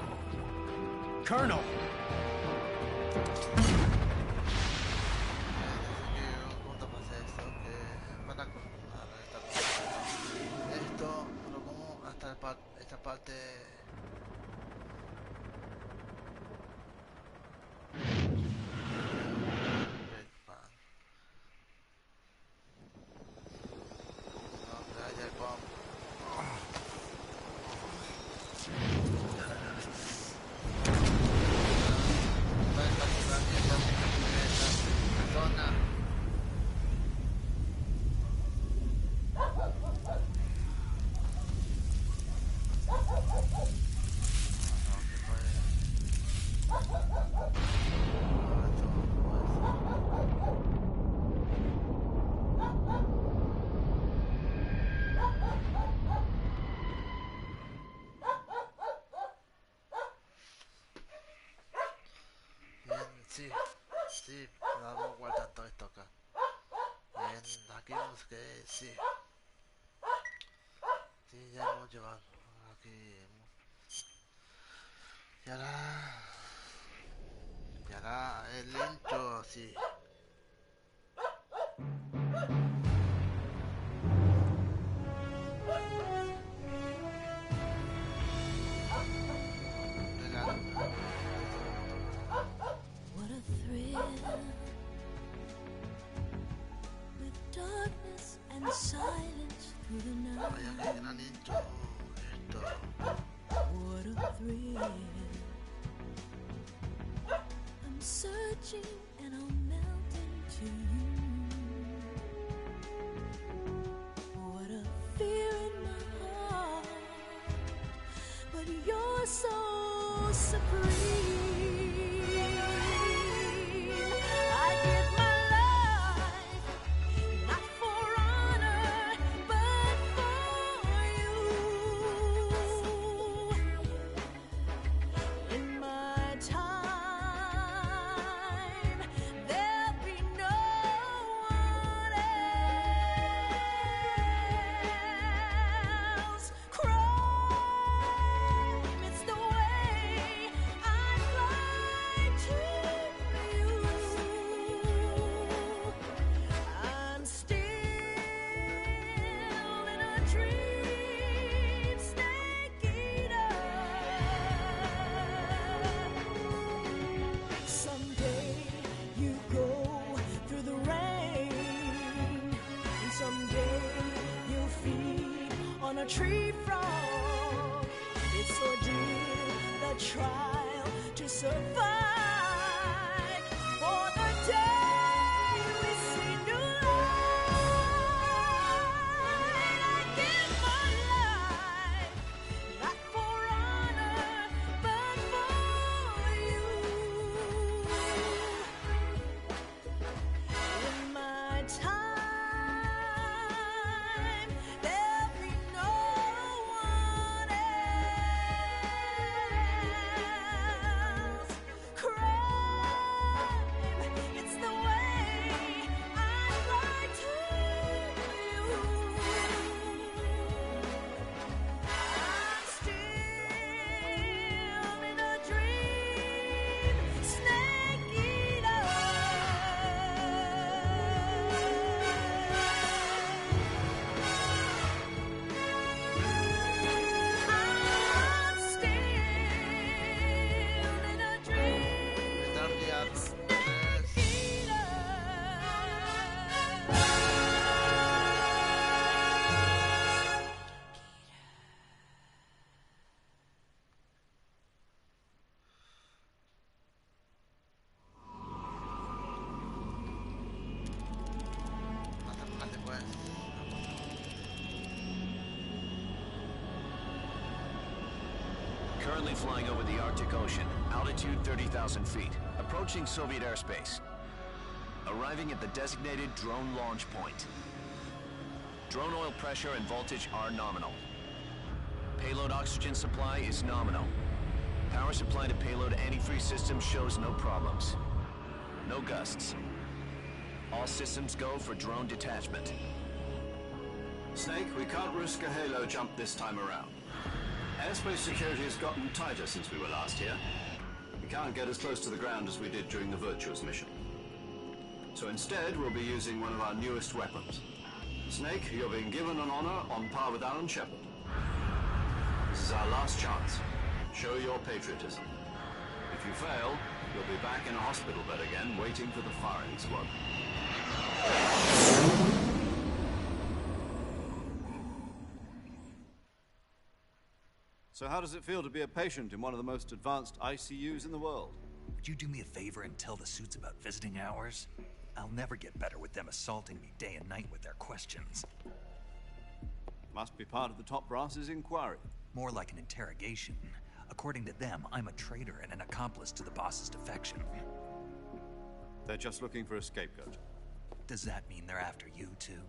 Colonel! Esto lo pongo hasta esta parte. Sí, vamos guardando esto acá. Bien, aquí busqué, sí. Sí, ya hemos llevado. Aquí. Y ahora el intro, sí. Silence through the night. Vaya que gran intro esto. What a thrill. I'm searching and I'll melt into you. What a fear in my heart, but you're so supreme. I give my life not for honor, but for you. In my time, there'll be no one else. Crime, it's the way I fly to you. I'm still in a dream, snake eater. Someday you go through the rain, and someday you'll feed on a tree frog. It's ordeal, the trial to survive for the day we see new light. I give my life not for honor, but for you. In my time, there'll be no one else. Crime, it's the way I fly to you. I'm still in a dream, snake eater. I'm still in a dream, Metal Gear 3. Más después. Currently flying over the Arctic Ocean, altitude 30,000 feet, approaching Soviet airspace. Arriving at the designated drone launch point. Drone oil pressure and voltage are nominal. Payload oxygen supply is nominal. Power supply to payload antifreeze system shows no problems. No gusts. All systems go for drone detachment. Snake, we can't risk a halo jump this time around. Airspace security has gotten tighter since we were last here. We can't get as close to the ground as we did during the Virtuosa mission. So instead, we'll be using one of our newest weapons. Snake, you're being given an honor on par with Alan Shepard. This is our last chance. Show your patriotism. If you fail, you'll be back in a hospital bed again, waiting for the firing squad. So how does it feel to be a patient in one of the most advanced ICUs in the world? Would you do me a favor and tell the suits about visiting hours? I'll never get better with them assaulting me day and night with their questions. Must be part of the top brass's inquiry. More like an interrogation. According to them, I'm a traitor and an accomplice to the boss's defection. They're just looking for a scapegoat. Does that mean they're after you, too?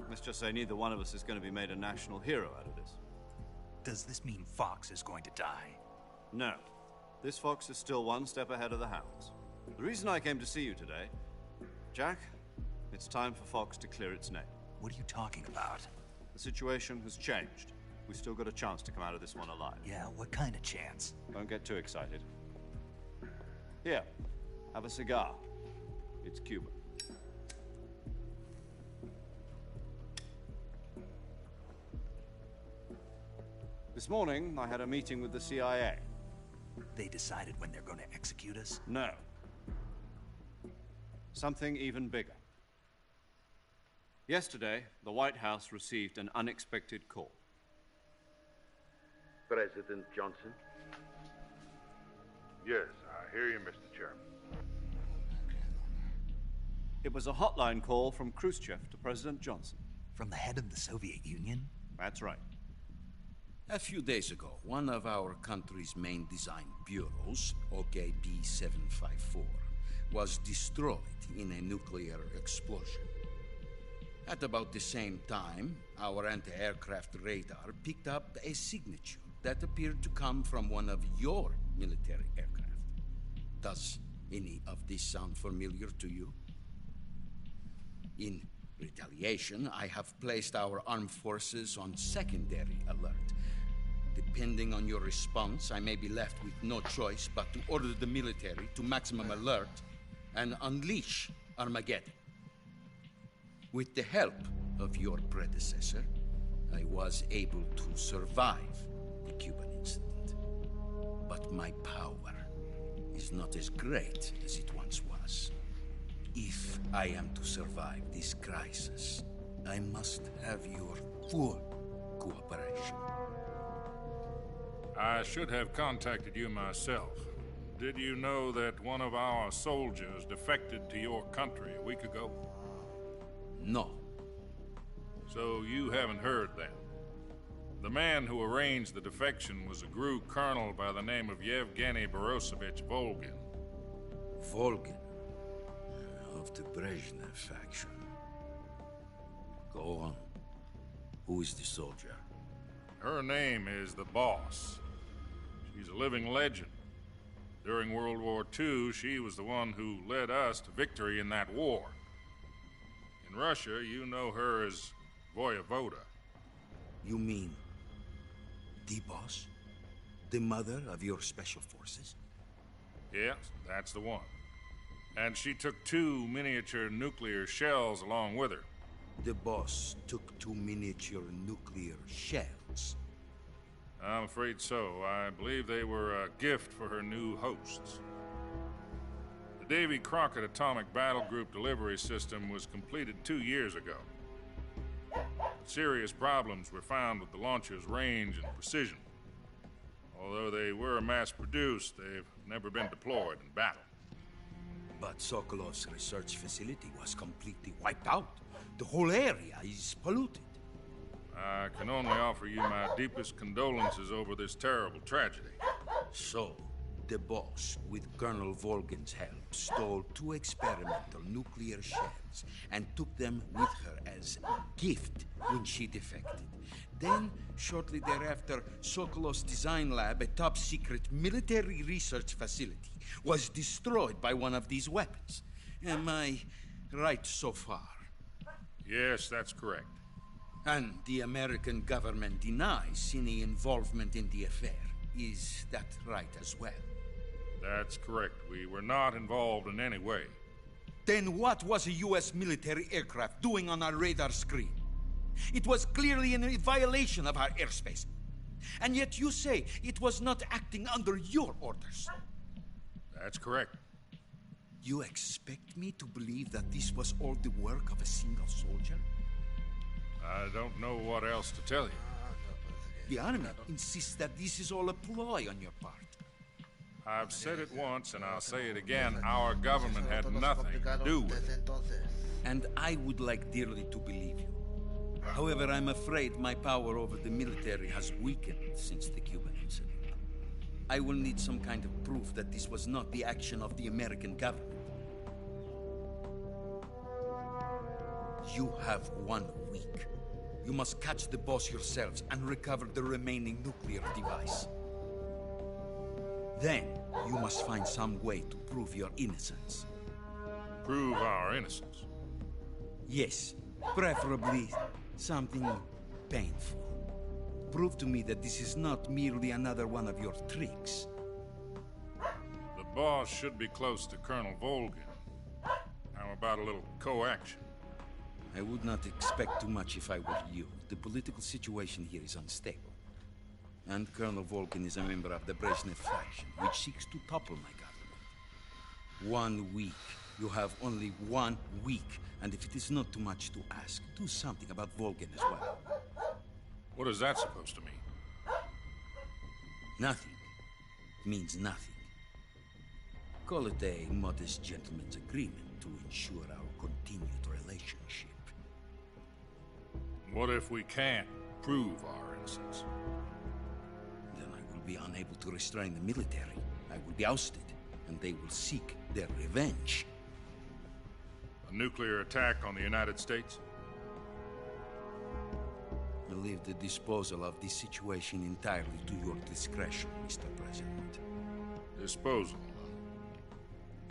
Let's just say neither one of us is going to be made a national hero out of this. Does this mean Fox is going to die? No. This fox is still one step ahead of the hounds. The reason I came to see you today, Jack, it's time for Fox to clear its name. What are you talking about? The situation has changed. We've still got a chance to come out of this one alive. Yeah, what kind of chance? Don't get too excited. Here, have a cigar. It's Cuban. This morning, I had a meeting with the CIA. They decided when they're going to execute us? No. Something even bigger. Yesterday, the White House received an unexpected call. President Johnson? Yes, I hear you, Mr. Chairman. It was a hotline call from Khrushchev to President Johnson. From the head of the Soviet Union? That's right. A few days ago, one of our country's main design bureaus, OKB-754, was destroyed in a nuclear explosion. At about the same time, our anti-aircraft radar picked up a signature that appeared to come from one of your military aircraft. Does any of this sound familiar to you? In retaliation, I have placed our armed forces on secondary alert. Depending on your response, I may be left with no choice but to order the military to maximum alert and unleash Armageddon. With the help of your predecessor, I was able to survive the Cuban incident. But my power is not as great as it once was. If I am to survive this crisis, I must have your full cooperation. I should have contacted you myself. Did you know that one of our soldiers defected to your country a week ago? No. So you haven't heard then. The man who arranged the defection was a GRU colonel by the name of Yevgeny Borosovich Volgin. Volgin? Of the Brezhnev faction. Go on. Who is the soldier? Her name is the Boss. She's a living legend. During World War II, she was the one who led us to victory in that war. In Russia, you know her as Voyevoda. You mean the Boss? The mother of your special forces? Yes, that's the one. And she took 2 miniature nuclear shells along with her. The Boss took 2 miniature nuclear shells? I'm afraid so. I believe they were a gift for her new hosts. The Davy Crockett Atomic Battle Group delivery system was completed 2 years ago. But serious problems were found with the launcher's range and precision. Although they were mass-produced, they've never been deployed in battle. But Sokolov's research facility was completely wiped out. The whole area is polluted. I can only offer you my deepest condolences over this terrible tragedy. So, the Boss, with Colonel Volgin's help, stole 2 experimental nuclear shells and took them with her as a gift when she defected. Then, shortly thereafter, Sokolov's design lab, a top-secret military research facility, was destroyed by one of these weapons. Am I right so far? Yes, that's correct. And the American government denies any involvement in the affair. Is that right as well? That's correct. We were not involved in any way. Then what was a U.S. military aircraft doing on our radar screen? It was clearly in violation of our airspace. And yet you say it was not acting under your orders. That's correct. You expect me to believe that this was all the work of a single soldier? I don't know what else to tell you. The army insists that this is all a ploy on your part. I've said it once and I'll say it again. Our government had nothing to do with it. And I would like dearly to believe you. However, I'm afraid my power over the military has weakened since the Cuban incident. I will need some kind of proof that this was not the action of the American government. You have 1 week. You must catch the boss yourselves and recover the remaining nuclear device. Then, you must find some way to prove your innocence. Prove our innocence? Yes, preferably something painful. Prove to me that this is not merely another one of your tricks. The boss should be close to Colonel Volgin. How about a little co-action? I would not expect too much if I were you. The political situation here is unstable. And Colonel Volgin is a member of the Brezhnev faction, which seeks to topple my government. 1 week. You have only 1 week. And if it is not too much to ask, do something about Volgin as well. What is that supposed to mean? Nothing. It means nothing. Call it a modest gentleman's agreement to ensure our continued relationship. What if we can't prove our innocence? Then I will be unable to restrain the military. I will be ousted, and they will seek their revenge. A nuclear attack on the United States? I leave the disposal of this situation entirely to your discretion, Mr. President. Disposal?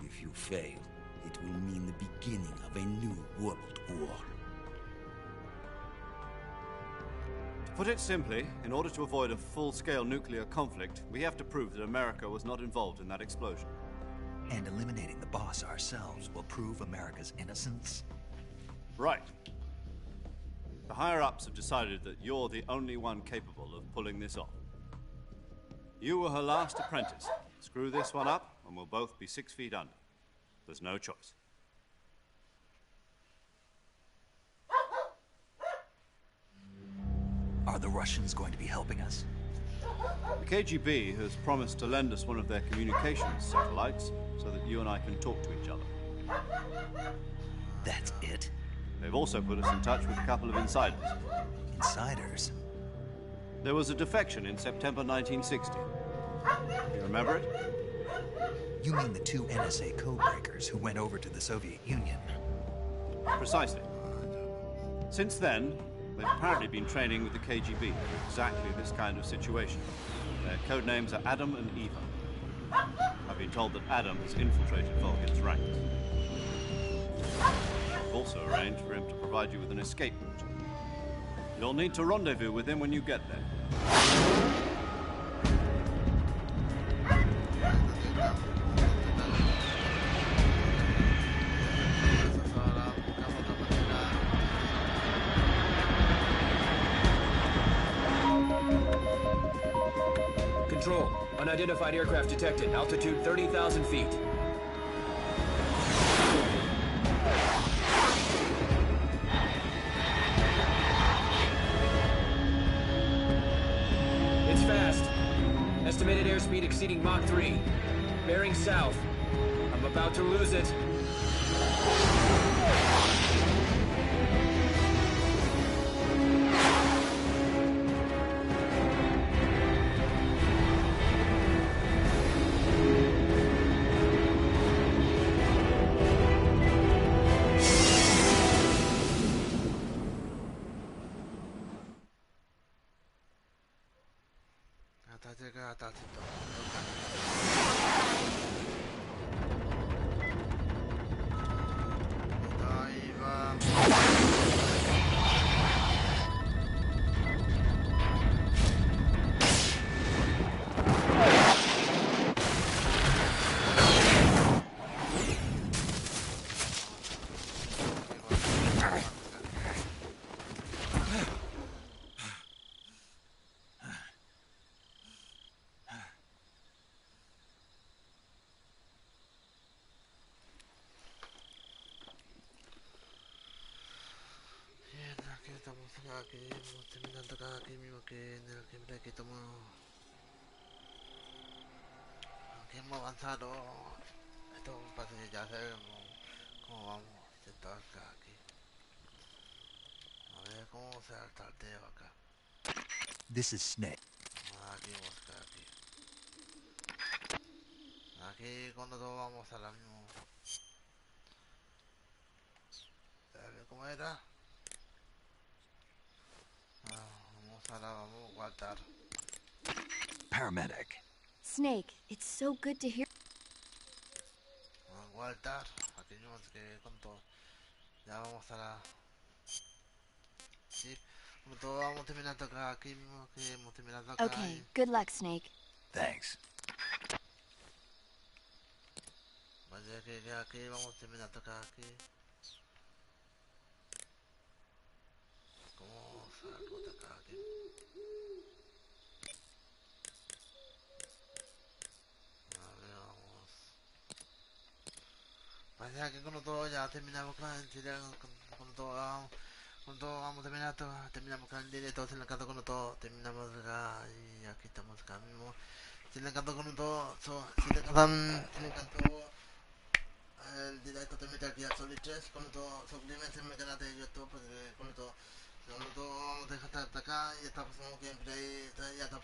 If you fail, it will mean the beginning of a new world war. To put it simply, in order to avoid a full-scale nuclear conflict, we have to prove that America was not involved in that explosion. And eliminating the boss ourselves will prove America's innocence? Right. The higher-ups have decided that you're the only one capable of pulling this off. You were her last apprentice. Screw this one up, and we'll both be 6 feet under. There's no choice. Are the Russians going to be helping us? The KGB has promised to lend us one of their communications satellites so that you and I can talk to each other. That's it? They've also put us in touch with a couple of insiders. Insiders? There was a defection in September 1960. You remember it? You mean the 2 NSA codebreakers who went over to the Soviet Union? Precisely. Since then, they've apparently been training with the KGB for exactly this kind of situation. Their code names are Adam and Eva. I've been told that Adam has infiltrated Volgin's ranks. I've also arranged for him to provide you with an escape route. You'll need to rendezvous with him when you get there. Control. Unidentified aircraft detected. Altitude 30,000 feet. It's fast. Estimated airspeed exceeding Mach 3. Bearing south. I'm about to lose it. ya aquí vamos terminando acá aquí mismo que en el gameplay que tomo. Aquí hemos avanzado. Esto parece que ya sabemos cómo vamos. Esto acá aquí. A ver cómo se salteo acá. This is Snake. Aquí vamos acá aquí. Aquí cuando todos vamos a la misma. A ver cómo era. Vamos a guardar. Paramedic. Snake, it's so good to hear. Vamos a guardar. Aquí vamos que con todo. Ya vamos a la. Sí. Como todos vamos terminando acá. Aquí mismo que hemos terminado acá. Okay, good luck, Snake. Thanks. Vaya que aquí vamos terminando acá aquí. ¿Cómo salgo de acá aquí? A ver, vamos. Vaya que con todo ya terminamos acá en Chile. Con todo vamos terminamos acá en directo. Si le encanta con todo, terminamos acá y aquí estamos acá mismo. Si le encanta con todo, si le encantó el directo, te mete aquí a Solid 3. Con todo, suscríbase en mi canal de YouTube porque con todo vamos a dejar hasta acá y hasta el próximo gameplay. Y hasta el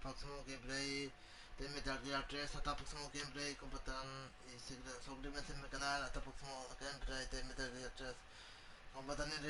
próximo gameplay de Metal Gear 3. Hasta el próximo gameplay, compartan y suscríbanse en mi canal. Hasta el próximo gameplay de Metal Gear 3. Compartan